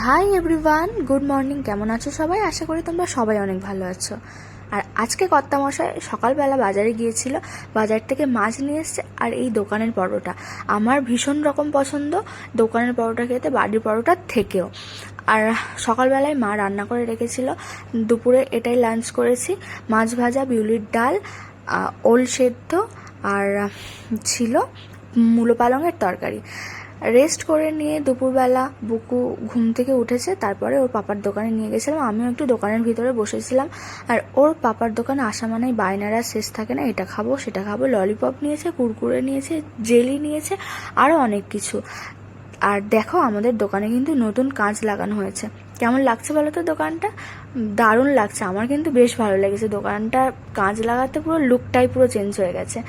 Hi everyone, good morning. কেমন আছো সবাই? আশা করি তোমরা সবাই অনেক ভালো আছো। আর আজকে কর্তামশাই সকালবেলা বাজারে গিয়েছিল, বাজার থেকে মাছ নিয়ে এসছে আর এই দোকানের পরোটা। আমার ভীষণ রকম পছন্দ দোকানের পরোটা খেতে, বাড়ির পরোটার থেকেও। আর সকালবেলায় মা রান্না করে রেখেছিল, দুপুরে এটাই লাঞ্চ করেছি। মাছ ভাজা, বিউলির ডাল, ওল সেদ্ধ আর ছিল মূলো পালঙের তরকারি। রেস্ট করে নিয়ে দুপুরবেলা বুকু ঘুম থেকে উঠেছে, তারপরে ওর পাপার দোকানে নিয়ে গেছিলাম। আমিও একটু দোকানের ভিতরে বসেছিলাম। আর ওর পাপার দোকানে আসা মানেই বায়নারা শেষ থাকে না, এটা খাবো সেটা খাবো। ললিপপ নিয়েছে, কুরকুরে নিয়েছে, জেলি নিয়েছে, আরও অনেক কিছু। আর দেখো, আমাদের দোকানে কিন্তু নতুন কাঁচ লাগানো হয়েছে। কেমন লাগছে বলো তো দোকানটা? দারুণ লাগছে, আমার কিন্তু বেশ ভালো লেগেছে। দোকানটা কাঁচ লাগাতে পুরো লুকটাই পুরো চেঞ্জ হয়ে গেছে।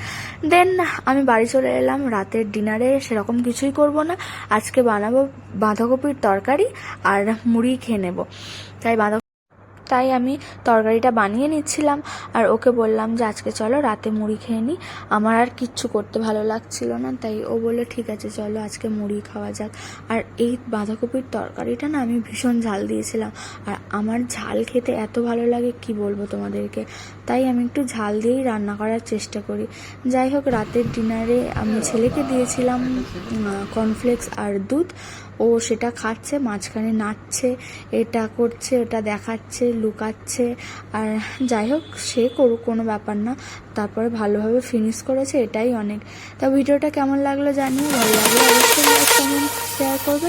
দেন আমি বাড়ি চলে এলাম। রাতের ডিনারে সেরকম কিছুই করব না, আজকে বানাবো বাঁধাকপির তরকারি আর মুড়ি খেয়ে নেবো। তাই আমি তরকারিটা বানিয়ে নিচ্ছিলাম আর ওকে বললাম যে আজকে চলো রাতে মুড়ি খেয়ে নিই। আমার আর কিচ্ছু করতে ভালো লাগছিল না, তাই ও বললো ঠিক আছে চলো আজকে মুড়ি খাওয়া যাক। আর এই বাঁধাকপির তরকারিটা না আমি ভীষণ ঝাল দিয়েছিলাম, আর আমার ঝাল খেতে এত ভালো লাগে কি বলবো তোমাদেরকে, তাই আমি একটু ঝাল দিয়েই রান্না করার চেষ্টা করি। যাই হোক, রাতের ডিনারে আমি ছেলেকে দিয়েছিলাম কর্নফ্লেক্স আর দুধ। ও সেটা খাচ্ছে, মাঝখানে নাচছে, এটা করছে, ওটা দেখাচ্ছে, লুকাচ্ছে। আর যাই হোক, সে করুক, কোনো ব্যাপার না। তারপরে ভালোভাবে ফিনিশ করেছে, এটাই অনেক। তা ভিডিওটা কেমন লাগলো জানিও, ভালো লাগলে অবশ্যই লাইক, কমেন্ট, শেয়ার করবে।